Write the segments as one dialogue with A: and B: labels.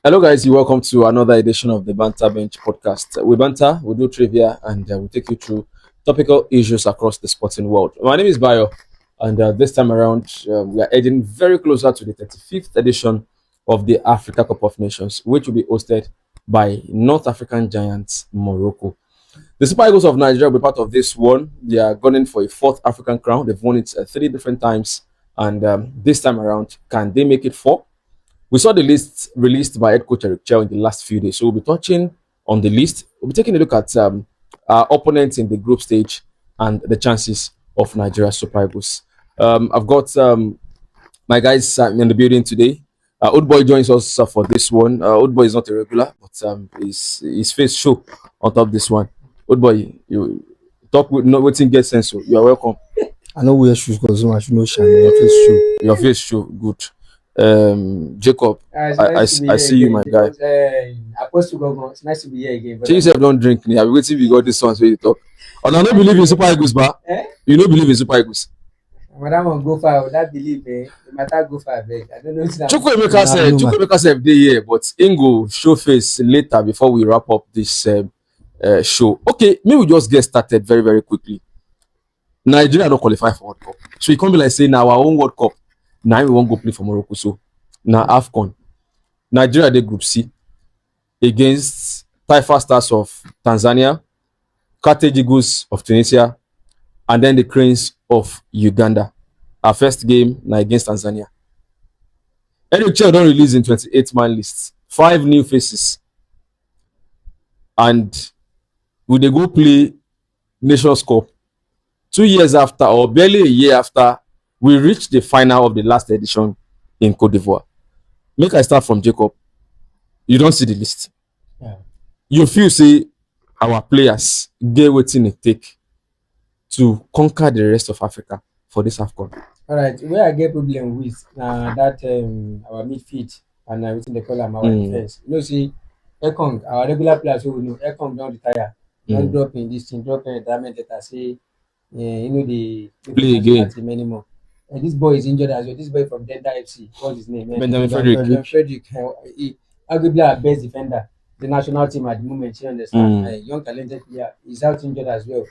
A: Hello, guys. You welcome to another edition of the Banter Bench podcast. We banter, we do trivia, and we take you through topical issues across the sporting world. My name is Bayo, and this time around, we are heading very closer to the 35th edition of the Africa Cup of Nations, which will be hosted by North African giants Morocco. The Super Eagles of Nigeria will be part of this one. They are gunning for a fourth African crown. They've won it three different times, and this time around, can they make it four? We saw the list released by head coach Eric Chell in the last few days. So we'll be touching on the list. We'll be taking a look at our opponents in the group stage and the chances of Nigeria Super Eagles. I've got my guys in the building today. Old Boy joins us for this one. Old Boy is not a regular, but his face show on top of this one. Old Boy, you talk with no waiting get sense. So you are welcome.
B: I know wear shoes because I should know shine. Your face show.
A: Your face show, good. Jacob, I see you, my guy.
C: It's nice to be here again.
A: You said don't drink me. I'm waiting we got this ones where you talk. And I don't believe in Super Eagles, but you don't believe in Super Eagles.
C: Madam won't go far. That believe the matter go far back. I don't know.
A: Chukwuemeka said day here, but Ingo show face later before we wrap up this show. Okay, maybe we just get started very, very quickly. Nigeria don't qualify for World Cup. So it can't be like saying now our own World Cup. Now we won't go play for Morocco. So now AFCON. Nigeria the Group C against Taifa Stars of Tanzania, Carthage Eagles of Tunisia, and then the Cranes of Uganda. Our first game now against Tanzania. Eric Chell don't release in 28-man lists. 5 new faces. And will they go play Nations Cup 2 years after, or barely a year after we reached the final of the last edition in Cote d'Ivoire? Make I start from Jacob. You don't see the list.
C: Yeah.
A: You feel say our players get what it take to conquer the rest of Africa for this AFCON.
C: All right, where I get problem with that our midfield and everything they call them our defense. You know, see, AFCON, our regular players who know AFCON don't retire, don't drop in this thing, drop in retirement letter, say, they
A: Play again
C: anymore. This boy is injured as well. This boy from Delta FC, what's his name?
A: Benjamin Frederick.
C: He arguably our best defender, the national team at the moment. You understand? Young talented player, he's out injured as well.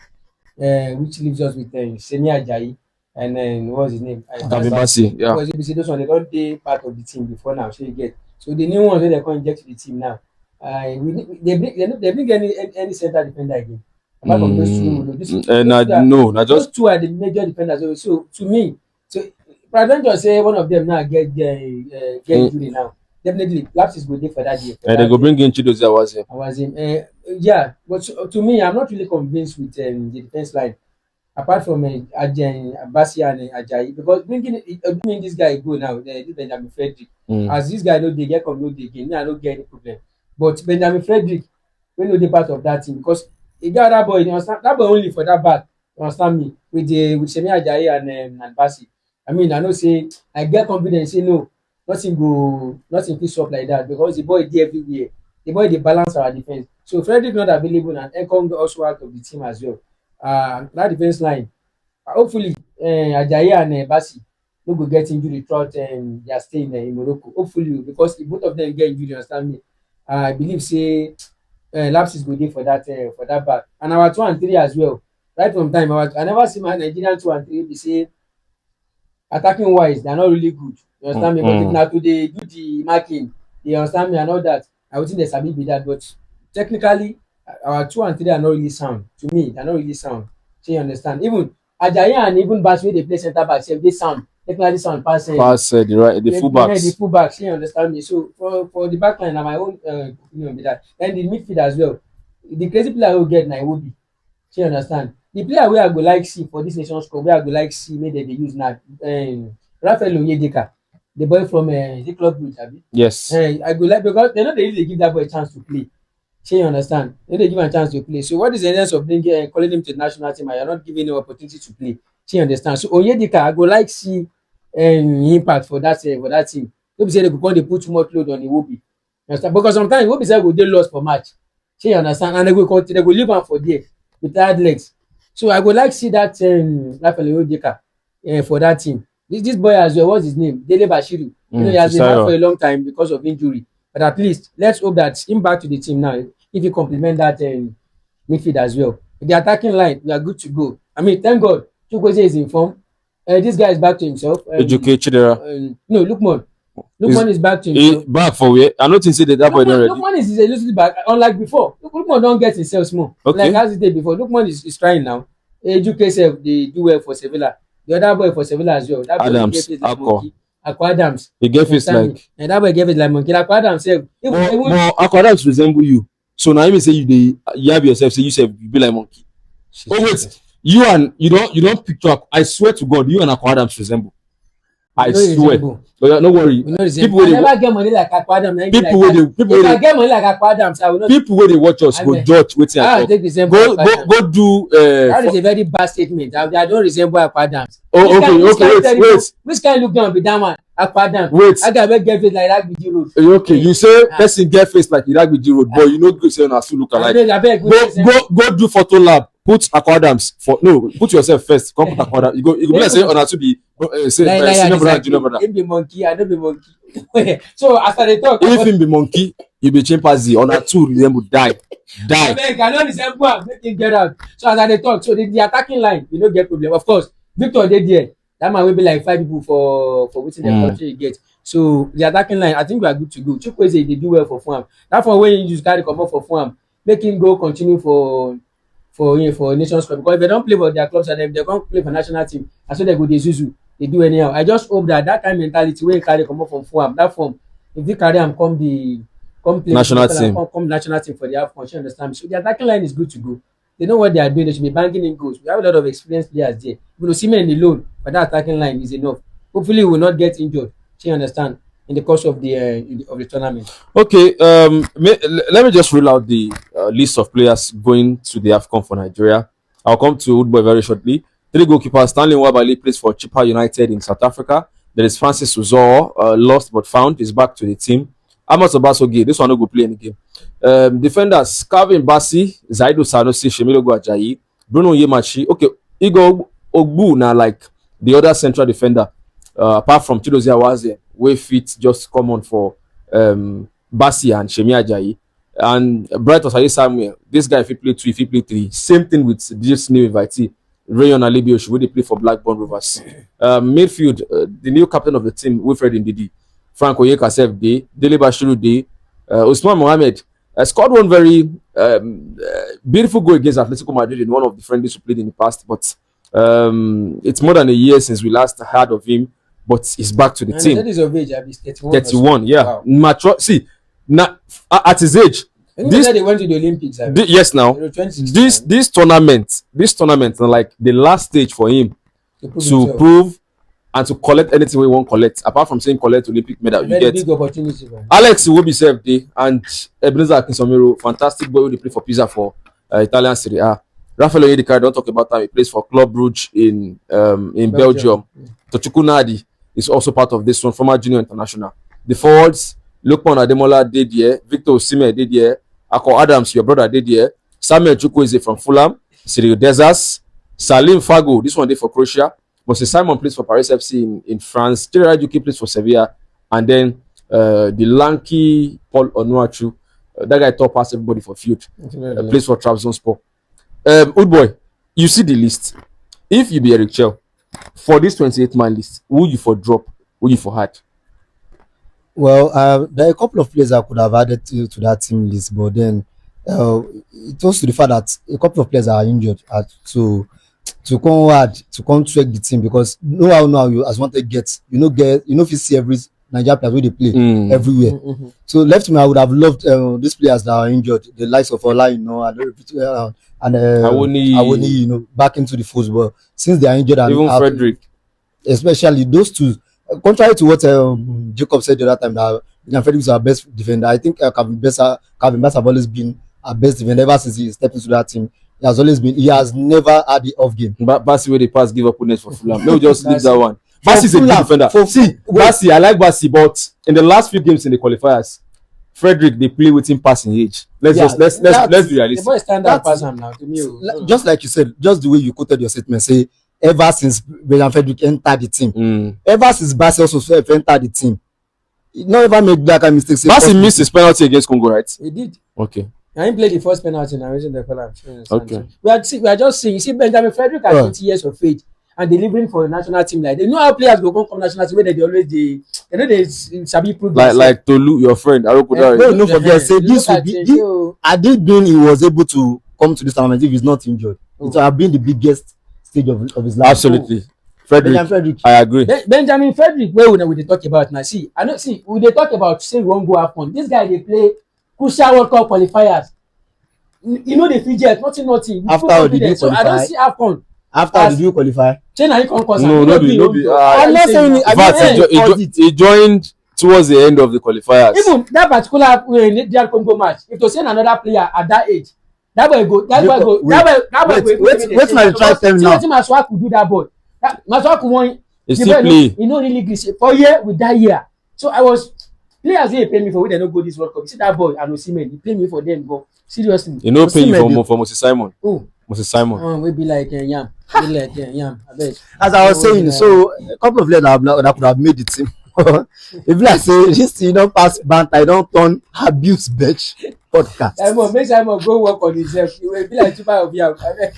C: Which leaves us with Semi Ajayi and then what's his name?
A: Basi, yeah.
C: Because those ones they don't take part of the team before now, so you get. So the new ones they can inject to the team now. They bring any center defender again. Apart from those two, those two are the major defenders. So to me, so don't just say one of them now get injury now. Definitely, lapses will there for that year.
A: They go bring in Chidozie
C: Awazim. Yeah, but to me, I'm not really convinced with the defense line. Apart from Basi and Ajayi, because bringing this guy go now, this Benjamin Frederick, as this guy they get come again, I don't get any problem. But Benjamin Frederick, we know the part of that team because he got that boy. You understand? That boy only for that back. You understand me? With Semi Ajayi and Basi. I mean, I know say I get confidence. Say no, nothing fits up like that because the boy is everywhere. The boy they balance our defense. So Frederick not available and Ekong also out of the team as well. That defense line, hopefully Ajayi and Basi no go get injury throughout their stay in Morocco. Hopefully, because if both of them get injury, you understand me? I believe say lapses go there for that back. And our 2 and 3 as well. Right from time, I never see my Nigerian 2 and 3 be say attacking wise, they're not really good. You understand me? But if now today do the marking, they understand me and all that. I would think there's a bit be that, but technically our 2 and 3 are not really sound. To me, they're not really sound. So you understand? Even Ajayi and even Bas where they play centre back, they sound. Technically sound pass the
A: fullbacks.
C: The fullbacks, you understand me? So for the back line, my own opinion be that. And the midfield as well. The crazy player I will get now will be. So you understand? The player where I go like see for this Nations Cup, where I go like see maybe they use now Raphael Onyedika. The boy from the club bridge, Abi.
A: Yes.
C: I go like because they know they really give that boy a chance to play. So you understand? They give him a chance to play. So what is the essence of bringing calling him to the national team and you're not giving him opportunity to play? So you understand? So Onyedika, I go like see impact for that team. Don't say they go they put too much load on Iwobi. Understand? Because sometimes Iwobi say go they lost for match. So you understand? And they go leave him for there with hard legs. So I go like see that Raphael Onyedika for that team. This boy as well, what's his name? Dele Bashiru. He has been out for a long time because of injury. But at least let's hope that him back to the team now. If you complement that midfield as well, the attacking line, we are good to go. I mean, thank God, Chukwueze is in form. This guy is back to himself.
A: Educate Chidera.
C: No, Lukman. Lukman is back to himself.
A: Back for where? I don't think that boy already.
C: Lukman is a little back, unlike before. Lukman don't get himself small.
A: Okay.
C: Like as he did before. Lukman is trying now. Educate self, they do well for Sevilla. The other boy for Sevilla as well. That
A: Adams,
C: Akwa Adams.
A: He gave face like.
C: And that boy gave it like monkey. Akwa Adams self.
A: But Akwa Adams resemble you. So now you say you have yourself. Say you say you be like monkey. Oh wait, you don't picture. I swear to God, you and Akwa Adams resemble. I swear. But no worry.
C: People will never get money like Akwa Adams.
A: People will
C: I get money like Akwa Adams, I will not.
A: People will watch us go judge wetin I talk. Go do.
C: That is a very bad statement. I don't resemble Akwa Adams.
A: Oh okay. Wait.
C: Which kind look down be that man? Akwa Adams.
A: Wait.
C: I got get face like Ragbiji Road.
A: Okay, you say person get face like Ragbiji Road, but you know go say na still look alike. Go do photo lab. Put Akwa Adams put yourself first. Come put Akwa Adams. You go be like say on to be senior brother, junior brother.
C: Him be monkey, I don't be monkey. So after they talk,
A: if him be monkey, you be chimpanzee. On a two, them would die.
C: I don't resemble him. Make him get out. So as they talk, so the attacking line, you don't get problem. Of course, Victor did there. That man will be like 5 people for waiting the country you get. So the attacking line, I think we are good to go. Chukwueze, they do well for farm. That for when you just carry come up for farm, make him go continue for Nations Cup, because if they don't play for their clubs and if they can't play for national team, and so they go they Zuzu, they do anyhow. I just hope that kind of mentality when carry come up from form, that form, if they carry and come play
A: national team,
C: come national team for the AFCON, you understand? So the attacking line is good to go. They know what they are doing. They should be banking in goals. We have a lot of experienced players there. You know, Seamen alone, but that attacking line is enough. Hopefully, we will not get injured. You understand? In the course of the tournament.
A: Okay, let me just rule out the list of players going to the AFCON for Nigeria. I'll come to Woodboy very shortly. 3 goalkeepers. Stanley Nwabali plays for Chippa United in South Africa. There is Francis Uzor, lost but found, is back to the team. Amos Obasogie, this one no go play any game. Defenders, Calvin Bassi, Zaidu Sanusi, Shemilogo Ajayi, Bruno Yemachi. Okay, Igor Ogbu now like the other central defender, apart from Chidozie Awaze, wey fit just common for Bassi and Shemi Ajayi. And Bright Osayi Samuel, this guy if he play 2, if he play 3. Same thing with this new invitee, Rayon Alibioshi, where they play for Blackburn Rovers. Midfield, the new captain of the team, Wilfred Ndidi, Frank Oyeka Sef Day, Dele Bashiru Day, Usman Mohammed scored one very beautiful goal against Atletico Madrid in one of the friendlies we played in the past, but it's more than a year since we last heard of him. But he's back to the team.
C: That is of age, 31.
A: 31, yeah.
C: Wow.
A: Mature. See, now at his age,
C: they went to the Olympics.
A: Yes, now this tournament, like the last stage for him to prove and to collect anything we won't collect. Apart from saying collect Olympic medal, you get
C: big opportunity. Man.
A: Alex Iwobi served day and Ebenezer Akinsomiro, fantastic boy who they play for Pisa for Italian Serie A. Rafael Oyedika, don't talk about time. He plays for Club Brugge in Belgium. Tochukwu Nadi is also part of this one, former junior international. The forwards, Lukman Ademola did here, Victor Osimhen did here, Akwa Adams, your brother did here, Samuel Chukwueze from Fulham, Cyril Dezas, Salim Fago, this one did for Croatia, Moses Simon plays for Paris FC in France, Gerard Juki plays for Sevilla, and then the lanky Paul Onuachu, that guy top pass everybody for field, plays for Trabzonspor. Woodboy, you see the list. If you be Eric Chell, for this 28-man list, who you for drop, who you for add?
B: Well, there are a couple of players I could have added to that team list, but then it was to the fact that a couple of players are injured to come check the team, because now you as want to get if you see every Nigerian players where they play everywhere. Mm-hmm. So left me, I would have loved these players that are injured, the likes of Ola, and Awoni, back into the football since they are injured, and
A: even Frederick,
B: especially those two. Contrary to what Jacob said the other time, that Frederick is our best defender. I think Calvin Bass have always been our best defender ever since he stepped into that team. He has never had the off game.
A: But Bassi where the pass give up for Fulham. Let me just leave that one. Bassi is a good defender. Bassi, I like Bassi, but in the last few games in the qualifiers, Frederick, they play with him passing age. Let's be realistic.
C: The boy standard pass him now to me.
B: Just like you said, just the way you quoted your statement, say ever since Frederick entered the team, ever since Bassi also entered the team, He not ever make that kind of mistake. Say
A: Bassey
B: first
A: missed his penalty against Congo, right?
C: He did.
A: Okay.
C: And he played the first penalty now, isn't the collapse?
A: Okay.
C: We are just seeing. You see, Benjamin Frederick has 20 years of age and delivering for a national team like they know how players go come national team where they always they know they sabi prove
A: like Tolu, your friend, Arokodare.
B: No forget say this
C: look
B: would
C: at
B: be
C: so
B: had it been he was able to come to this tournament if he's not injured. It would have been the biggest stage of his life.
A: Absolutely.
B: Benjamin
A: Frederick,
B: Frederick.
A: I agree.
C: Benjamin Frederick wey we dey talk about now see I know see we dey talk about say we wan go AFCON this guy dey play crucial World Cup qualifiers you know dey fit jet nothing
B: After did you
C: so I don
B: qualify?
C: see AFCON
B: After did you qualify?
C: shey na him come cause am
A: No be.
B: I'm not saying it.
A: In fact, he joined towards the end of the qualifiers.
C: even that particular DR Congo match if to say na another player at that age that boy go
B: Wait till I try tell me
C: see
B: now.
C: wetin Masuaku do that boy Masuaku wan
A: He still play.
C: he no really gree say for year with that year so I was players wey pay me for wey dem no go this World Cup you see that boy and Osimhen he pay me for them but seriously
A: You know, paying
B: Osimhen
A: for Moses Simon.
C: oh
A: Moses Simon.
C: wey be like yam be like yam abeg.
B: As I was saying, so a couple of players that could have made the team. If like say this thing don't pass banter, I don't turn abuse bench podcast.
C: Simon go work on himself he will be like super of yam abeg.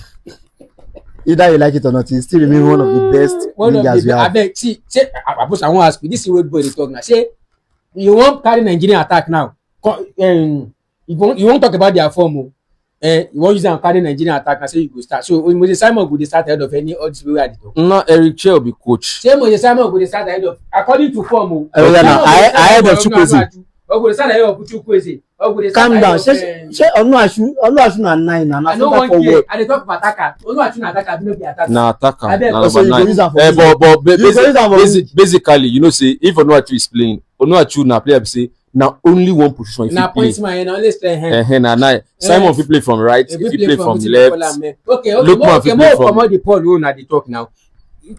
B: Either you like it or not, he still remain one of the best
C: One of
B: leaders we
C: the
B: have.
C: abeg see say I wan ask you this is wey boy dey talk now say you wan carry Nigerian attack now you wan talk about their form o you wan use am carry Nigerian attack na say you go start so Moses Simon go dey start ahead of any odds wey I dey talk.
A: No, Eric Chel be coach.
C: Say Moses Simon go dey start ahead of according to form o.
B: Ahead of Chukwueze.
C: or go dey start ahead of Chukwueze or go dey start
B: Calm
C: ahead
B: down.
C: of
B: Say Onuachu na 9 and
C: I no
B: na
C: wan
B: forward.
C: hear I dey talk of attacker Onuachu na attacker no be attacker.
A: Na attacker.
C: Abeg.
A: Na
B: So
A: number
B: you go use
A: 9.
B: am for reason.
A: But
B: You go use am for reason.
A: basically, you know, say if Onuachu is playing, Onuachu na player be say na only one position if
C: Na
A: he play.
C: point man na only strength hand.
A: Na 9. Simon fit play from right, if he play from left.
C: Okay,
A: Lookman fit play from-
C: comot the Paul wey una dey talk now.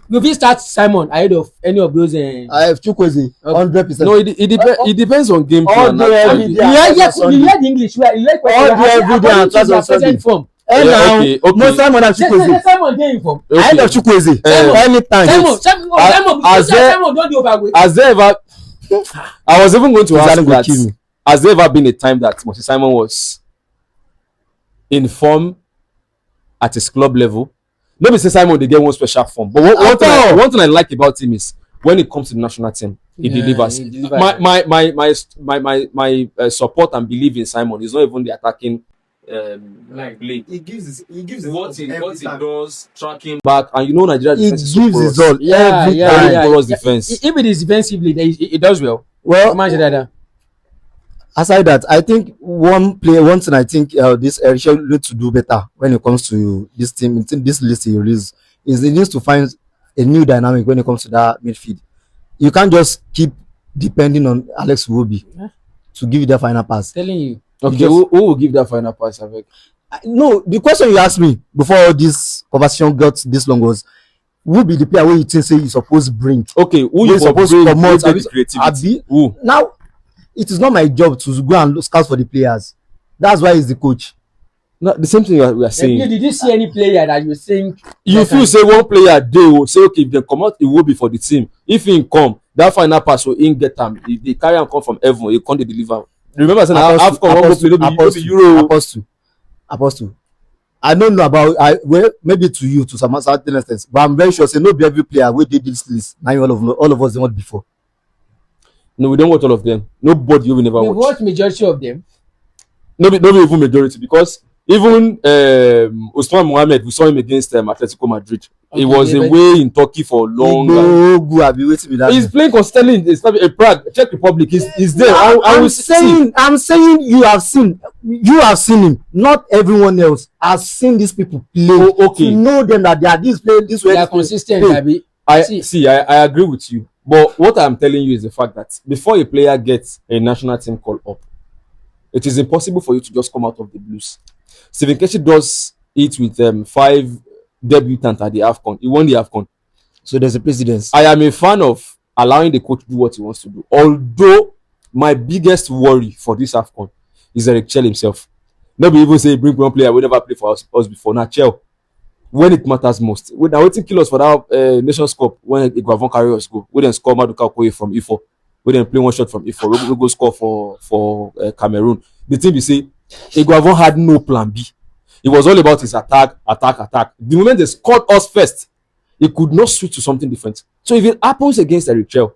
C: You fit start Simon ahead of any of those.
B: I have Chukwueze 100%.
A: No, it depends on game
B: All
A: plan.
B: day, every
A: actually.
B: day.
C: You hear the English well. You like
B: All day, every day, and twice on Sunday.
C: form.
B: And
A: Yeah,
B: now,
A: okay.
B: no Simon and Chukwueze.
C: Simon dey in form.
B: Ahead of Chukwueze. Anytime.
C: Simon don dey overweight.
A: Has there ever? I was even going to ask
B: Zidane go
A: that.
B: kill me.
A: Has there ever been a time that Moses Simon was in form at his club level? Let me say Simon they get one special form, but one thing I like about him is when it comes to the national team, he delivers.
C: he delivers.
A: My support and belief in Simon is not even the attacking play.
B: He gives
A: What he does, tracking back, and you know Nigeria
B: He
A: defense is
B: gives
A: so
B: his
A: porous.
B: all every time.
A: Porous defense.
C: If it is defensively, then it does well.
B: Well,
C: Imagine that.
B: aside that, I think one thing I think this Ericsson need to do better when it comes to this team, this list he released, is he needs to find a new dynamic when it comes to that midfield. You can't just keep depending on Alex Iwobi to give you the final pass.
C: Telling you.
A: Okay, who will give that final pass? Avec?
B: No, the question you asked me before this conversation got this long was, who will be the player where you think say you supposed to bring?
A: Okay, who
B: Who
A: you
B: you supposed to
A: bring
B: promote?
A: the creativity?
B: Abi?
A: Who?
B: Now, it is not my job to go and scout for the players. That's why he's the coach.
A: No, the same thing we are saying.
C: Did you see any player that you think
A: You feel say one player they will say okay if they come out it will be for the team. If he come that final pass will in get them. If they carry and come from heaven, he can't deliver. Remember saying AFCON one go play no be Euro.
B: Apostle. I don't know about well maybe to you to some certain extent, but I'm very sure say no be every player we did this list. Now all of us they want before.
A: No, we don't watch all of them. Nobody will never
C: we
A: watch.
C: watch majority of them?
A: No be even majority because even Usman Mohammed, we saw him against Atletico Madrid. He was away in Turkey for long. He's playing consistently in Prague, Czech Republic. He's there.
B: I'm saying you have seen him. Not everyone else has seen these people play.
A: Oh, okay.
B: To know them that they are this play this way.
C: They are consistent.
A: I agree with you. But what I'm telling you is the fact that before a player gets a national team call up, it is impossible for you to just come out of the blues. Stephen Keshi does it with 5 debutants at the AFCON. He won the AFCON.
B: So there's a precedence.
A: I am a fan of allowing the coach to do what he wants to do. Although my biggest worry for this AFCON is Eric Chel himself. Nobody even say bring one player we never played for us before. Now Chel, when it matters most. Now waiting kill us for that Nations Cup when Iguavon carry us go. We then score Maduka Okoye from Ifo. we then play one shot from A4, we go score for Cameroon. The thing we say, Iguavon had no plan B. It was all about his attack. The moment they scored us first, he could not switch to something different. So if it happens against Eritrea,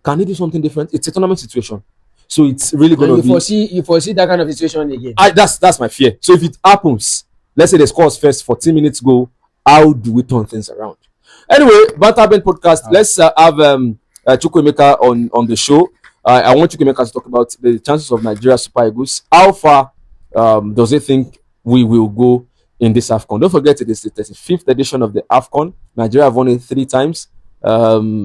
A: can he do something different? It's a tournament situation. So it's really going to be...
C: You foresee that kind of situation again?
A: That's my fear. So if it happens, let's say they score us first, 14 minutes go, how do we turn things around? Anyway, Banter Ben podcast, let's have Chukwuemeka on the show. I want Chukwuemeka to talk about the chances of Nigeria Super Eagles. How far does he think we will go in this AFCON? Don't forget, it is the 35th edition of the AFCON. Nigeria have won it 3 times.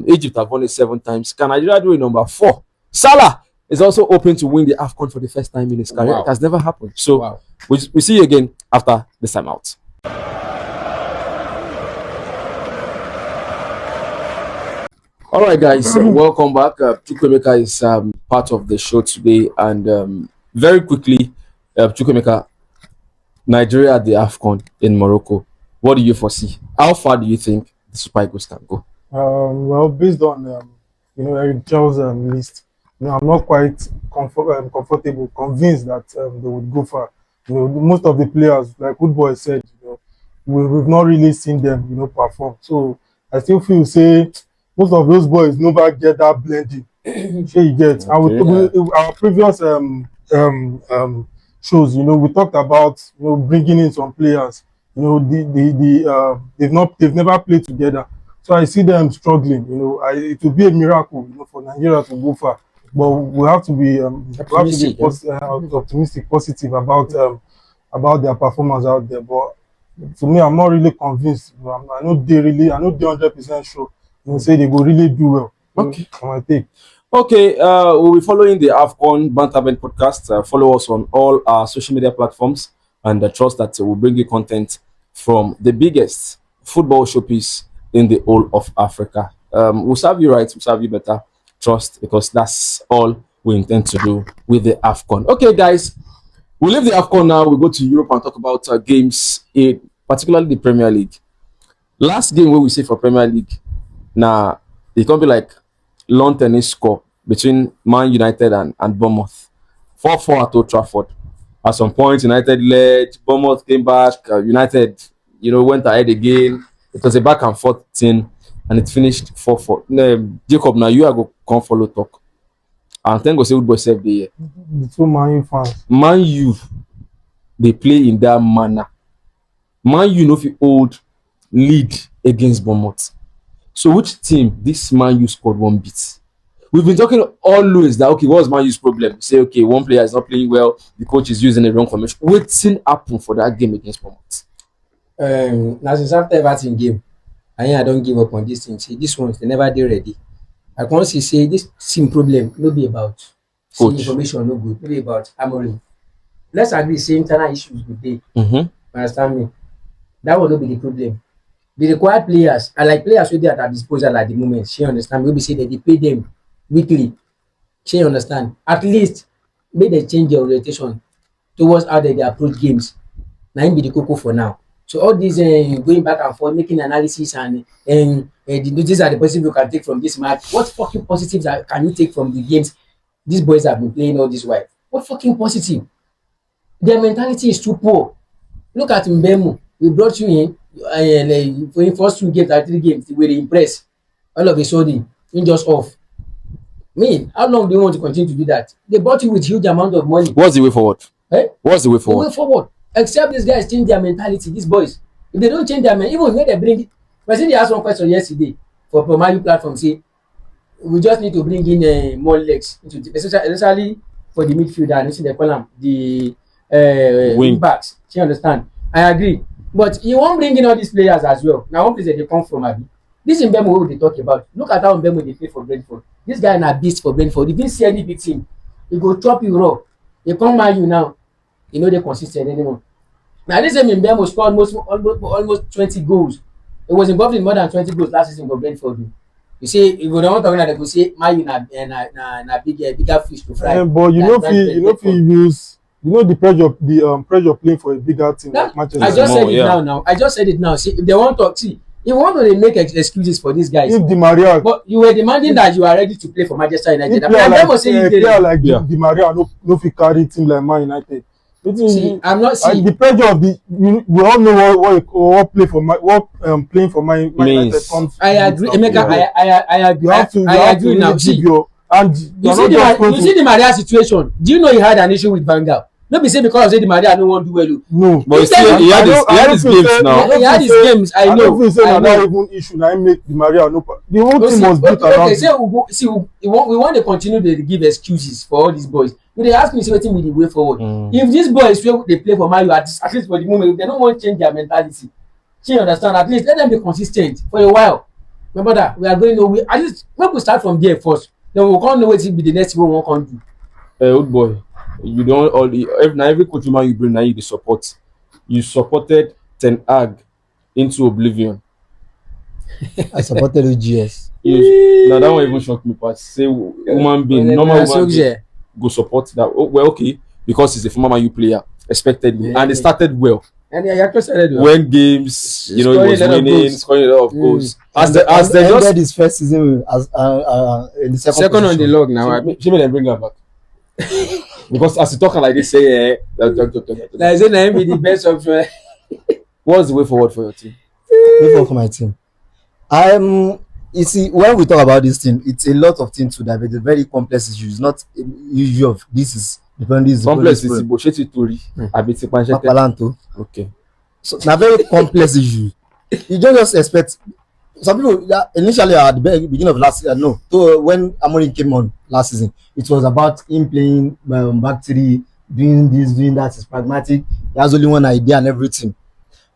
A: Egypt have won it 7 times. Can Nigeria do it number 4? Saga is also open to win the AFCON for the first time in his career. Wow. It has never happened. So we see you again after this time out. All right, guys, welcome back. Chukwuemeka is part of the show today, and very quickly, Chukwuemeka, Nigeria at the AFCON in Morocco. What do you foresee? How far do you think the Super Eagles can go?
D: Well, based on Eric Chell's list, I'm not quite comfortable, convinced that they would go far. Most of the players, like Good Boy said, we've not really seen them, perform. So I still feel most of those boys never get that blending. Sure you get. Our previous shows, we talked about bringing in some players. They've never played together. So I see them struggling. It will be a miracle, for Nigeria to go far. But we have to be optimistic, positive about their performance out there. But to me, I'm not really convinced. I know they're 100% sure. Say they will really do well.
A: Okay.
D: I think.
A: Okay, we'll be following the AFCON Banter Ben podcast. Follow us on all our social media platforms, and trust that we'll bring you content from the biggest football showpiece in the whole of Africa. We'll serve you right, we'll serve you better. Trust, because that's all we intend to do with the AFCON. Okay, guys, we'll leave the AFCON now. We'll go to Europe and talk about games, particularly the Premier League. Last game where we say for Premier League, now it can be like long tennis score between Man United and Bournemouth. 4-4 at Old Trafford. At some point, United led, Bournemouth came back, United, went ahead again. It was a back and forth thing, and it finished 4-4. Jacob, now you are going to come follow talk. And then go say Woodboy save the year.
D: The 2 Man U fans.
A: Man U, they play in that manner. Man U, if you hold lead against Bournemouth. So which team this Man U scored 1 beat? We've been talking always that, okay, what's Man U's problem? Say, okay, one player is not playing well, the coach is using the wrong formation. What's happen for that game against Bournemouth?
C: Now since after Everton game, I don't give up on this thing. See, this ones they never did ready. I can't say this team problem no be about information no good, no be about Amorim. Let's agree, say internal issues good day. Understand me? That will not be the problem. The required players, I like players with at our disposal at the moment. She understand. Maybe say that they pay them weekly. She understand. At least maybe they change their orientation towards how they approach games. Now be the cocoa for now. So all these going back and forth, making analysis and these are the positives you can take from this match. What fucking positives can you take from the games these boys have been playing all this while? What fucking positive? Their mentality is too poor. Look at Mbemu. We brought you in. For the first 2 games or 3 games, they were impressed. All of a sudden, you're just off. How long do you want to continue to do that? They bought you with huge amount of money.
A: What's the way forward? What's the way forward?
C: The way forward. Except these guys change their mentality, these boys. If they don't change their mentality, even when they bring it. I think they asked one question yesterday for Promaju platform, say, we just need to bring in more legs, especially for the midfielder, and they call them the wing backs. You understand? I agree. But you won't bring in all these players as well. Now, one place that they come from, Abi. This Mbemo what they talk about. Look at how Mbemo they play for Brentford. This guy is a beast for Brentford. If you see any big team, he go chop you raw. They come at you now. They're consistent anymore. Now, this Mbemo scored almost 20 goals. He was involved in more than 20 goals last season for Brentford. You see, if you don't talk about they go say, Man na bigger fish to fry.
D: But if you use. the pressure playing for a bigger team like Manchester.
C: I just said it now. I just said it now. See, if they want to talk, see, You want to make excuses for these guys.
D: If Di Maria,
C: But you were demanding that you are ready to play for Manchester United.
D: if player
C: And
D: like,
C: them was saying
D: player like
A: Yeah.
D: Di Maria no fit carry team like Man United.
C: see, I'm not
D: Like
C: see.
D: the pressure of we all know what playing for Man United
A: Means.
D: comes.
C: I agree,
D: with.
C: Emeka. I agree.
D: You have to
C: I agree now.
D: really
C: See,
D: keep your and
C: you see the Maria situation. Do you know he had an issue with Van Gaal? Not be say because Di Maria no want do well.
D: no.
A: But still, he had his games now.
C: He had his games. I
D: I
C: know.
D: don't feel say
C: I
D: na that
C: know.
D: even issue na him make Di Maria no. The whole
C: But
D: team
C: see,
D: was built
C: okay,
D: around.
C: okay, see, we want to continue to give excuses for all these boys. But they ask me say wetin be the way forward. If these boys wey dey play for Man U at least for the moment, if they don't want to change their mentality, you understand? At least let them be consistent for a while. Remember that we are going nowhere. At least make we start from there first. Then we can't know wetin be the next thing we wan come do.
A: Old boy, you don't every coach man you bring now you the support. You supported Ten Hag into oblivion.
B: I supported OGS.
A: Now that one even shocked me pass. Say human being, normal human being go support that. Oh, well, okay, because he's a former Man U player, expectedly, and it started well.
C: And he actually started well.
A: When games, he
C: Scoring
A: was
C: a lot of
A: winning,
C: goals.
A: scoring a lot of goals. As
B: Ended
A: they just
B: his first season as in the
C: Second on the log now.
A: she made them bring her back. Because as you talking like this, say
C: Like say na him be the best option.
A: what's the way forward for your team?
B: Way for my team. You see, when we talk about this thing, it's a lot of things to that. It's a very complex issue. It's not issue of this is depending.
A: Complex is bullshit tori. Abiti panchete.
B: Papalanto.
A: Okay.
B: So na very complex issue. You just expect some people that initially at the beginning of last year. No, so when Amorim came on last season, it was about him playing back three, doing this, doing that. It's pragmatic. He has only one idea and everything.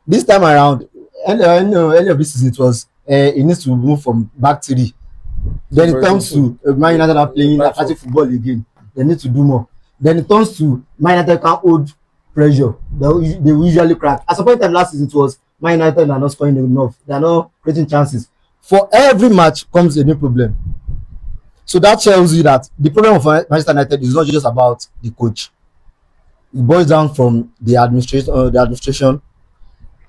B: This time around, early of this season, it was he needs to move from back three. Then it comes to Man United are playing attacking football again. They need to do more. Then it turns to Man United can't hold pressure. They usually crack. At some point in last season, it was Man United are not scoring enough. They are not creating chances. For every match comes a new problem. So that tells you that the problem of Manchester United is not just about the coach. It boils down from the administration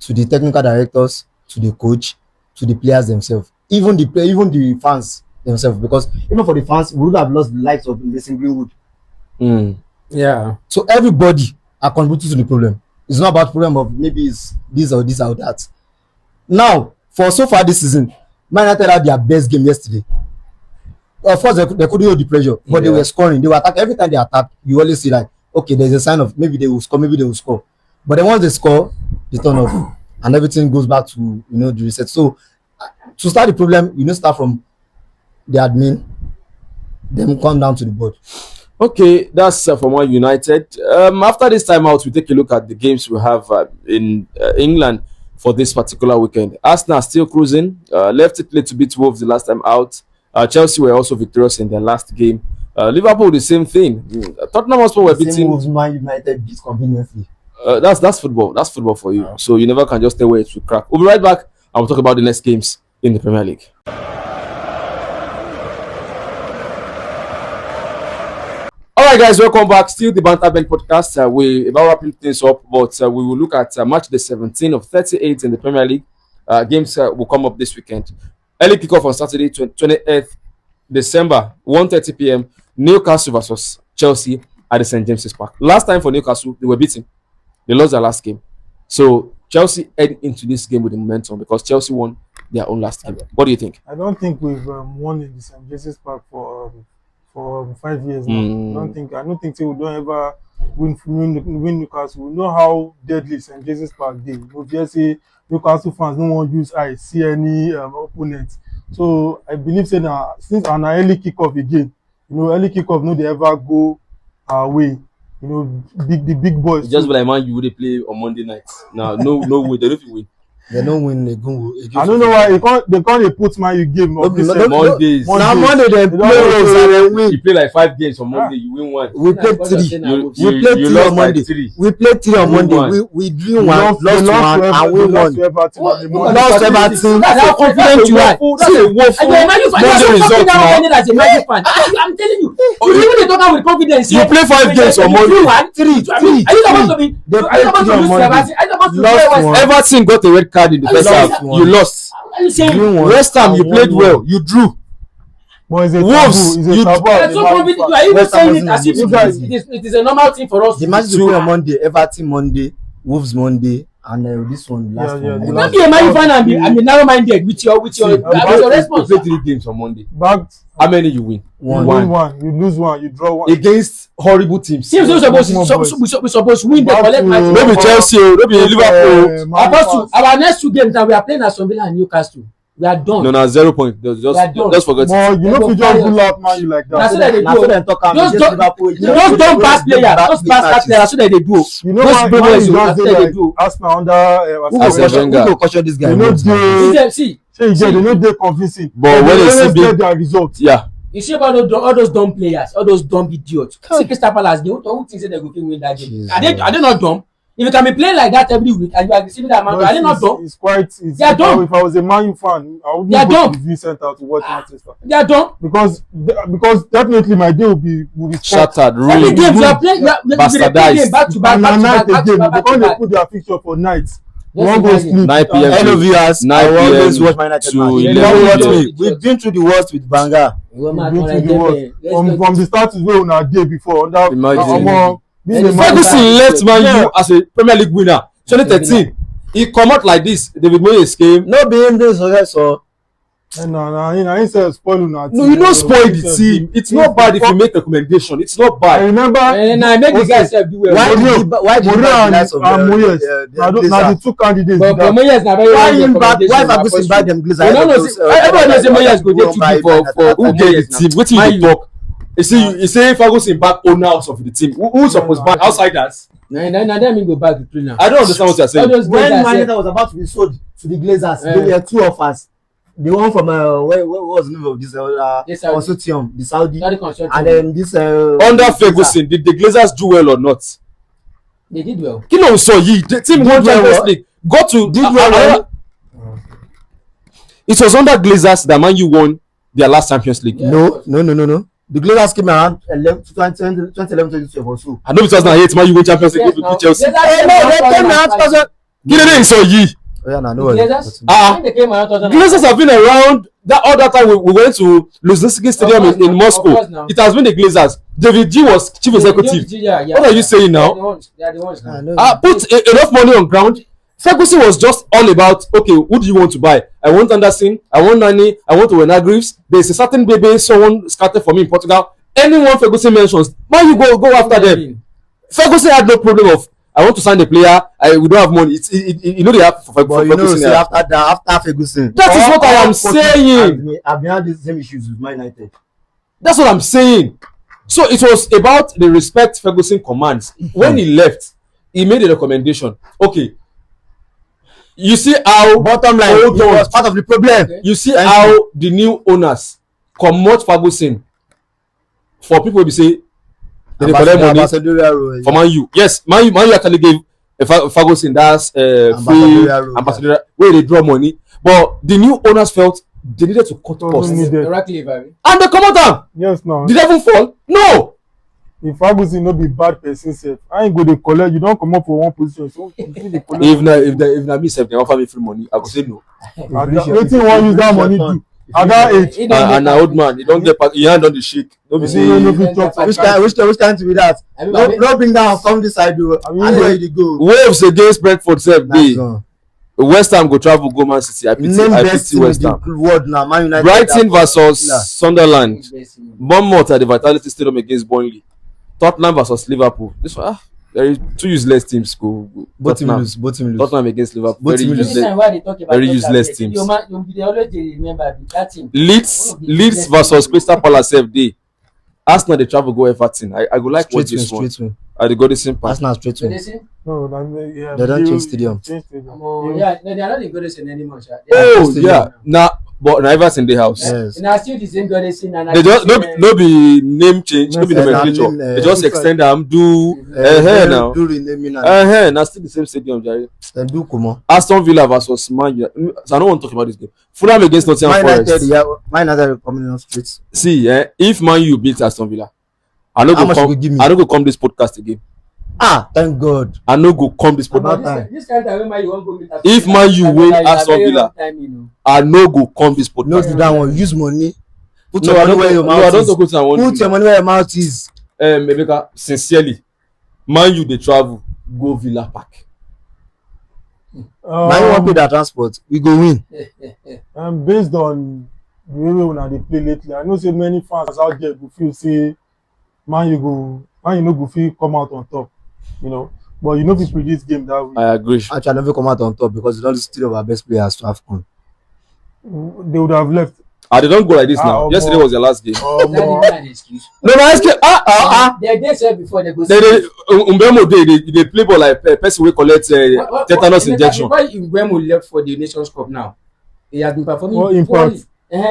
B: to the technical directors, to the coach, to the players themselves, even the fans themselves. Because even for the fans, we would have lost the likes of Mason Greenwood.
C: Yeah.
B: So everybody are contributing to the problem. It's not about problem of maybe it's this or this or that. Now, for so far this season, Man United had their best game yesterday. Of course, they couldn't hold the pressure, but they were scoring. They were attacking. Every time they attack, you always see like, okay, there's a sign of maybe they will score, maybe they will score. But then once they score, they turn off, and everything goes back to the reset. So to start the problem, you need to start from the admin, then come down to the board.
A: Okay, that's from Man United. After this time out, we take a look at the games we have in England for this particular weekend. Arsenal still cruising. Left it late to beat Wolves the last time out. Chelsea were also victorious in their last game. Liverpool the same thing. Tottenham Hotspur were beating.
B: Wolves, Man United beat conveniently.
A: That's football. That's football for you. So you never can just tell where it will crack. We'll be right back and we'll talk about the next games in the Premier League. Alright guys, welcome back. Still the Banter Bench podcast. We about wrapping things up, but we will look at match the 17 of 38 in the Premier League. Games will come up this weekend. Early kickoff on Saturday, 28th December, 1:30 p.m. Newcastle versus Chelsea at the St. James's Park. Last time for Newcastle, they were beaten. They lost their last game. So Chelsea head into this game with the momentum because Chelsea won their own last game. What do you think?
D: I don't think we've won in the St. James's Park for 5 years now. I don't think we don't ever win Newcastle. We know how deadly St. James's Park is. Obviously, Newcastle fans don't want to use eyes see any opponent. So I believe that since an early kickoff again, early kickoff no they ever go our way. The big boys.
A: Just like man, you would play on Monday night. Now, no way, they don't win.
B: They don't win.
D: I don't know why they can't put my game on
A: Mondays.
B: Now Monday they play and win.
A: You play like 5 games on Monday, you win one.
B: We played 3. We played
A: You
B: 3
A: lost
B: on Monday.
A: like 3.
B: We played 3 on
A: Win
B: Monday.
A: one.
B: We drew 1, lost 1, and we won.
D: Lost Everton.
B: Lost Everton.
C: That's how confident you are.
A: That's a woeful
C: Monday
A: result now.
C: as a Magic fan. I'm telling you. You even talk with confidence.
A: You play 5 games on Monday.
B: 3.
C: Are you supposed to be?
B: They
C: Are you supposed to lose to Everton? Are you supposed to play
B: Lost
C: West?
B: one.
A: Everton got a red card in the first half. You lost.
C: Why you saying?
B: Drew one.
A: West Ham, you
B: And
A: played
B: 1-1.
A: well. You drew.
D: But it's a
A: Wolves,
D: taboo. It's a
A: you-
D: taboo.
C: You
D: as
C: are
D: a
C: so
D: Man U
C: confident.
D: fan.
C: You are even
B: West Ham
C: saying it
B: wasn't
C: as if
B: a
D: good
C: it is a normal thing for us.
B: The
C: to
B: matches
C: do.
B: we play on Monday, Everton Monday, Wolves Monday, and this one last
D: Yeah,
B: one.
D: the
C: You
D: last-
C: can't be a Man U fan
D: that was
C: and be narrow-minded with your
A: See,
C: with your response.
A: you play 3 games on Monday.
D: Back,
A: How many you win?
D: you
B: One.
D: win one, you lose one, you draw one.
A: Against horrible teams.
C: Teams we supposed
D: Small boys.
C: we supposed win the
D: Back
C: collect
D: to-
C: matches.
A: Maybe Chelsea, maybe Liverpool.
D: Man U fans.
C: Our next 2 games now we are playing Aston Villa and Newcastle. We are done.
A: No, 0 point.
C: They are done.
A: Just forget it.
D: But you know, if you just pull out Man U like
C: That's
D: that.
C: what they do.
B: That's what they talk about.
C: Those
B: Just
C: don't-
B: Liverpool.
C: Those dumb pass players, those pass players, that's what they do.
D: You know
C: Those
D: why
C: big
D: Man
C: boys,
D: U
C: that's
D: just
C: what
D: dey
C: they
D: like
C: do.
D: Arsenal under
B: Who
A: As a
B: go
A: Wenger.
B: caution this guy?
D: You know,
B: most?
C: See,
D: Say you get, they know they convincing.
A: But when they see
D: always
A: big-
D: get their results.
A: Yeah.
C: you see about all those dumb players, all those dumb idiots. See Crystal Palace, who thinks they go fit win that game?
B: Jesus.
C: Are they not dumb? If you can be playing like that every week and you are receiving that amount,
D: But
C: are they not dumb?
D: it's quite. It's,
C: They are dumb.
D: If I was a Man U fan, I wouldn't
C: They are
D: go
C: dumb.
D: to the viewing center to watch Manchester
C: They are dumb.
D: because definitely my day will be spent.
A: Shattered,
C: Every
A: ruined.
C: game you are playing, you are
A: Bastardized.
C: game back to back,
D: And
C: back
D: at
C: to
D: night
C: back,
D: again,
C: back
D: because
C: to
D: they
C: back.
D: put their fixture for night. You
C: Just
D: won't go
C: imagine.
D: sleep.
A: 9 p.m.
B: Hello viewers,
A: 9
B: I always
A: p.m.
B: watch Man United
A: to
B: match. You
A: 11
B: know what
C: p.m.
B: me? We've been through the worst with Banga.
C: You are
D: We've
C: mad,
D: been
C: man,
D: to
C: like
D: the
C: them,
D: world.
C: let's
D: From the start to where una day before. Under
A: Imagine.
D: being a Man U
A: Ferguson
D: fan.
A: left Man U
D: Yeah.
A: as a Premier League winner. 2013. He come out like this. David Moyes came.
B: No be him this so
D: I ain't say spoil una
A: No,
D: team.
A: you don't spoil the team. It's not bad if you make recommendation. It's not
D: I
A: bad.
D: remember.
C: And I make the guys do well.
B: why
D: Mourinho-
B: did why did
D: Mourinho
B: back
D: and
B: the likes of
D: Moyes. Now the two candidates.
C: But
D: that-
C: Moyes na very
B: why
C: wrong
B: him back
C: recommendation
B: why
C: for
B: Ferguson
C: first
B: back
C: week.
B: them Glazers?
C: You don't know, see, everybody knows say Moyes go get 2 for
A: Who get the
C: Moyes
A: team?
C: now.
A: What you
C: Man
A: dey
C: U.
A: talk? You say Ferguson back owners of the team. Who supposed back outsiders?
C: Na them go back to play now.
A: I don't understand what you're
C: All
A: saying.
C: those
B: When
C: guys
B: Man
C: say-
B: United was about to be sold to the Glazers,
C: Eh.
B: there were 2 of us. The one from where was the name of this
C: Yes, Saudi.
B: consortium, the Saudi,
C: Saudi consortium.
B: and then this
A: Under Ferguson, did the Glazers do well or not?
C: They did well.
A: Kí ló ń sọ yìí? The team won
B: well,
A: Champions
B: what?
A: League. Got to
B: Did well,
A: It was under Glazers that Man U won their last Champions League.
C: Yeah.
B: No. The Glazers came around 2011, 2012 or so.
A: I know 2008 Man U won Champions League
C: Yes,
A: with
C: now.
A: Chelsea.
C: Glazers
B: Hey,
C: came
B: no,
C: around
B: they came around
C: 2005.
A: Kí ló dé ń sọ yìí?
B: Oh yeah, no,
C: The
B: no.
C: Glazers?
A: Ah.
C: When they came around 2005.
A: Glazers have been around all that time. We went to Luzhniki Stadium
C: Of course
A: in
C: now,
A: Moscow.
C: of course now.
A: It has been the Glazers. David G was chief executive.
C: Yeah.
A: What are you saying now?
C: They are the ones now.
A: Put enough money on ground. Ferguson was just all about, okay, who do you want to buy? I want Anderson, I want Nani, I want Owen Hargreaves. There's a certain baby someone scattered for me in Portugal. Anyone Ferguson mentions, man, you go after them. Ferguson had no problem of, I want to sign the player. We don't have money. You know they have for
B: But you know,
A: Ferguson.
B: see, after Ferguson,
A: That is what I am
B: coaches
A: saying.
B: I've been had the same issues with Man United.
A: That's what I'm saying. So it was about the respect Ferguson commands. When he left, he made a recommendation. Okay. You see how
B: Bottom line,
A: Hold
B: he
A: on.
B: was part of the problem.
A: you see
B: Thank
A: how the new owners comot Ferguson for people wey be say they dey collect money
B: Ambassadorial role,
A: for Man U. Yes, Man U actually gave Ferguson that free
B: Ambassadorial role,
A: ambassador wey dey draw money, but the new owners felt they needed to cut
D: Doesn't
A: costs
D: need it.
C: Oracle, Ibrahim.
A: and they comot am.
D: Yes, now.
A: Did even fall? No.
D: If Ferguson no be bad person sef, I ain't go dey collect. You don comot for one position, so you fit dey collect.
A: If na me sef dey offer me free money, I go say no.
D: Wetin you wan use that money do? At that age,
C: He don't
A: And
C: make
A: na old man, he don get pack, him hand don dey shake. No be
D: you
A: say
D: no fit talk for
B: Which
D: country.
B: time to be that?
C: I mean,
B: No bring down, come this side, do.
D: I mean,
B: I know where you go.
A: Wolves against Brentford sef dey.
B: That's all.
A: West Ham go travel go Man City. I
B: Name
A: pity
B: best team in
A: West Ham.
B: the world now. Man United.
A: Brighton
B: Yeah.
A: versus Sunderland. Bournemouth at the Vitality Stadium against Burnley. Tottenham versus Liverpool. This one, very 2 useless teams go.
B: Both team
A: Tottenham.
B: lose. Both team lose.
A: Tottenham against Liverpool.
B: Both
A: Very
B: teams lose.
A: useless.
C: Anytime why they talk about
A: Very
C: Tottenham,
A: useless
C: they
A: teams.
C: they always dey remember that team.
A: Leeds versus Crystal Palace FD. Arsenal they travel go Everton. I go like watch this one.
B: Straight win.
A: At the Goodison Park.
B: Arsenal straight
C: So they
B: win.
C: say,
D: No, yeah,
B: They don't change stadium.
D: Change stadium.
C: yeah, no, they are not in Goodison anymore. Sha.
A: Oh
B: Stadium.
A: yeah. Now, but na Everton dey house.
B: Yes.
C: And I still the same Goodison and
A: They just no be name change, no be
D: Yes,
A: nomenclature.
B: name,
A: They just extend am do now.
B: Do renaming and
A: Na still the same stadium, Jerry.
B: then do Kumo.
A: Aston Villa versus Man United. So I don't want to talk about this game. Fulham against Nottingham
B: Man United,
A: Forest.
B: yeah, Man United coming on straight.
A: See, if Man U beat Aston Villa, I don't
B: How
A: go
B: much
A: come.
B: you go give me?
A: I don't go come this podcast again.
B: Thank God.
A: I no go come this
C: But
A: podcast.
C: this kind of time when you want go meet us.
A: If Man U win Aston Villa,
C: time, you know.
A: I no go come this
B: No
A: podcast.
B: do that one. Use money. Put
A: No,
B: your
A: I
B: money
A: don't.
B: where your
A: No, I
B: mouth
A: don't
B: is.
A: talk with someone.
B: Put your money where your mouth is.
A: Emeka, sincerely, Man U dey travel go Villa Park.
B: Now you want pay that transport. We go win.
D: Based on the way una dey play lately, I know say many fans out there go feel say Man U no go fit come out on top, you know. But you no fit predict game that way.
A: I agree.
B: Actually, I never come out on top because we don't lose 3 of our best players to AFCON.
D: They would have left.
A: They don't go like this now. Yesterday was their last game.
C: Is that even an excuse?
A: No, but
C: They said before they go.
A: Mbemo they play ball like person wey collect tetanus injection.
C: Why Mbemo left for the Nations Cup now? He has been performing
D: What impact?
C: poorly.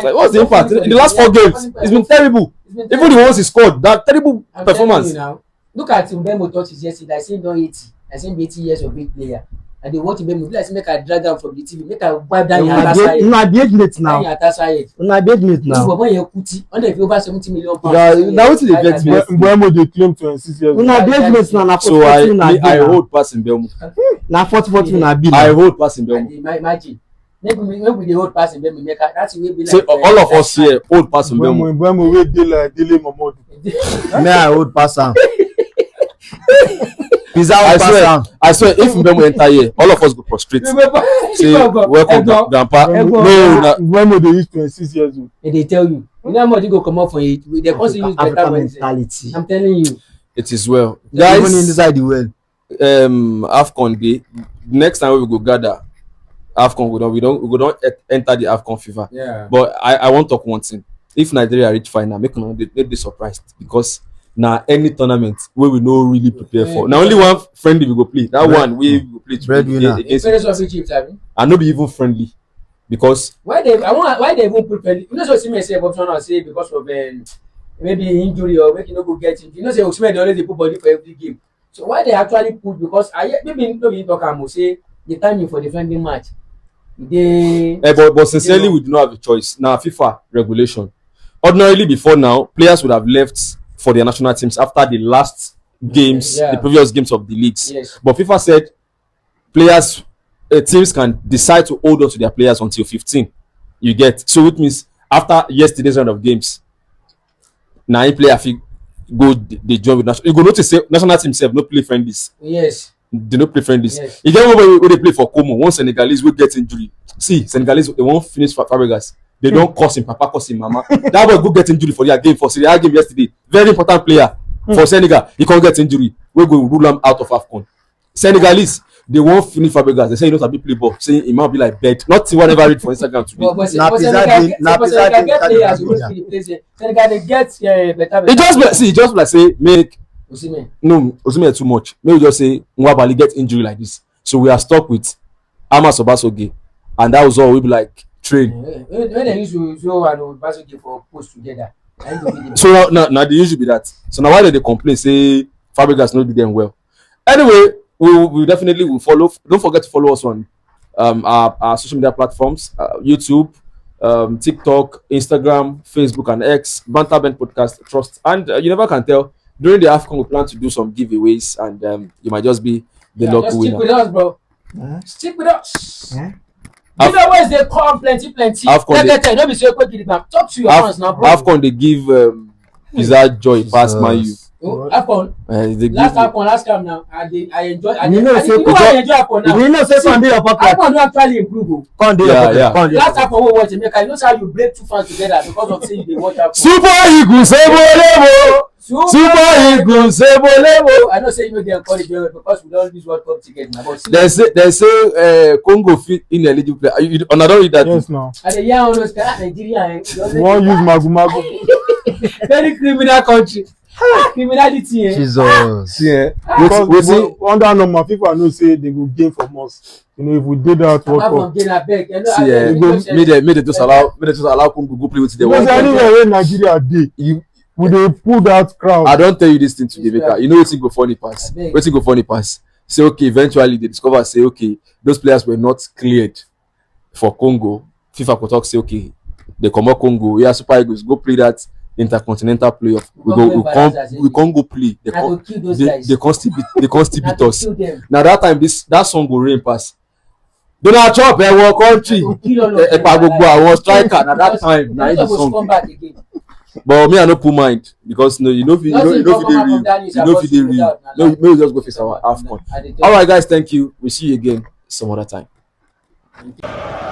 A: Like, what's the impact? In the last 4 games, it's been terrible. Even the ones he scored, that terrible
C: I'm
A: performance.
C: telling you now, look at Mbemo touches yesterday. I say don't 80. I say 80 years of big player. And they want Mbemo. Like make I drag down from the TV. Make I wipe down your side.
B: Una be mate now.
C: Side.
B: Una be mate now.
C: When you kuti under over 70 million pounds.
A: Now what they get me?
D: Mbemo dey claim 26 years.
B: Una be mate now. Na
A: So I hold pass Mbemo.
B: Na 40 una be.
A: I hold pass Mbemo.
C: Imagine. Maybe we dey hold pass Mbemo make that's way be like.
A: So all of us here hold pass Mbemo.
D: Mbemo wey dey like Dele Momodu.
B: May I hold pass am?
A: I swear if Mbemo enter here, all of us go prostrate. Say welcome grandpa. No,
D: Mbemo dey reach 26 years old.
C: And they tell you know how much you go come up for it. They also use better
B: African
C: words.
B: mentality.
C: I'm telling you.
A: it is well.
B: Even
A: Guys,
B: inside the well.
A: AFCON day. Next time we go gather AFCON, we don't enter the AFCON fever.
C: Yeah.
A: But I want to talk one thing. If Nigeria reach final, make they surprised because now any tournament where we no really prepare for. Now only one friendly we go play. That one we go play
B: Breadwinner.
A: against.
C: Parents of Egypt, have you?
A: And not be even friendly because
C: Why they even put you know so see myself option or say because of maybe injury or make you no go get it. You know say Osimhen they always dey put body for every game. So why they actually put because maybe no be talk am say the timing for the friendly match.
A: but sincerely we do not have a choice. Now FIFA regulation. Ordinarily before now, players would have left for their national teams after the last games,
C: Yeah.
A: the previous games of the leagues.
C: Yes.
A: But FIFA said players, teams can decide to hold on to their players until 15. You get so which means after yesterday's round of games, now any player fit go they join with national. You go notice say national team self no play friendlies.
C: Yes.
A: They no play friendlies.
C: Yes.
A: You get one where they play for Como. One Senegalese will get injury. See, Senegalese they won't finish for Fabregas. They don't cause him, Papa cause him, Mama. That boy go get injury for their game for their game yesterday. Very important player for Senegal. He can't get injury. We go rule him out of AFCON. Senegalese, they won't finish Fabregas. They say he knows a bit play ball. Saying he might be like bed. Not what I never read for Instagram today.
C: Senegal get players who go the place. Senegal they get better.
A: It just like say make
C: Osimhen.
A: no Osimhen too much. Maybe just say Nwabali get injury like this. So we are stuck with Amos Obasoge. And that was all we be like train.
C: When they use Uzo and Obasoge for post together.
A: So now the issue be that. So now why they complain say Fabregas not do them well. Anyway, we definitely will follow. Don't forget to follow us on our social media platforms, YouTube, TikTok, Instagram, Facebook, and X. Banter Band Podcast Trust. And you never can tell. During the AFCON, we plan to do some giveaways, and you might just be the lucky winner.
C: Stick with us, bro. Stick with us. Giveaways they come plenty.
A: AFCON
C: No be say quick give them. Talk to your fans now, bro.
A: AFCON they give Pizza Joy past Man U.
C: AFCON.
A: They give
C: Last time now. I enjoy.
B: You know, say
C: I enjoy AFCon now.
B: You know say come dey your pocket.
C: AFCon don actually improve o.
B: Come dey your pocket.
A: Yeah.
B: Come dey your
C: Last
B: pocket.
C: AFCon we watch Emeka, you know how you break two fans together because of say you dey watch AFCon.
A: Super Eagles Ebolebo. Super Eagles Ebolebo.
C: I know say you no dey encourage them because we don lose World Cup ticket na but
A: They say Congo fit ineligible player. I don't read that.
D: Yes, now.
C: I dey hear all those Nigeria
D: You wan use magu.
C: very criminal country. Criminality
B: Jesus.
A: See,
D: Because under normal FIFA know say they go gain from us. You know, if we did that World Cup.
A: may they just allow Congo go play with the
D: Because
A: World
D: anywhere where Nigeria dey, we dey pull that crowd.
A: I don't tell you this thing today, Becca. You know wetin go funny pass.
C: Abeg.
A: Wetin go funny pass. Say okay, eventually they discover say okay, those players were not cleared for Congo. FIFA could talk say okay, they comot Congo. Yeah, Super Eagles go play that intercontinental playoff. We
C: come
A: go,
C: go embarrass us,
A: we can't go play.
C: I go kill those
A: They,
C: guys.
A: they can't still beat, they can't still
C: I
A: beat
C: go
A: us.
C: kill them.
A: Now that time, that song go rain pass. Donald Trump, our country,
C: I go kill all of them.
A: I was striker. Now that time, now
C: They
A: the
C: no suppose
A: song.
C: come back again.
A: But me, I no put mind because no, you know, you
C: Nothing
A: know,
C: come out from that news about
A: if they
C: school
A: real.
C: without, na
A: No,
C: lie.
A: maybe just go face our AFCON.
C: I dey tell
A: All right, guys, thank you. We see you again some other time.
C: you.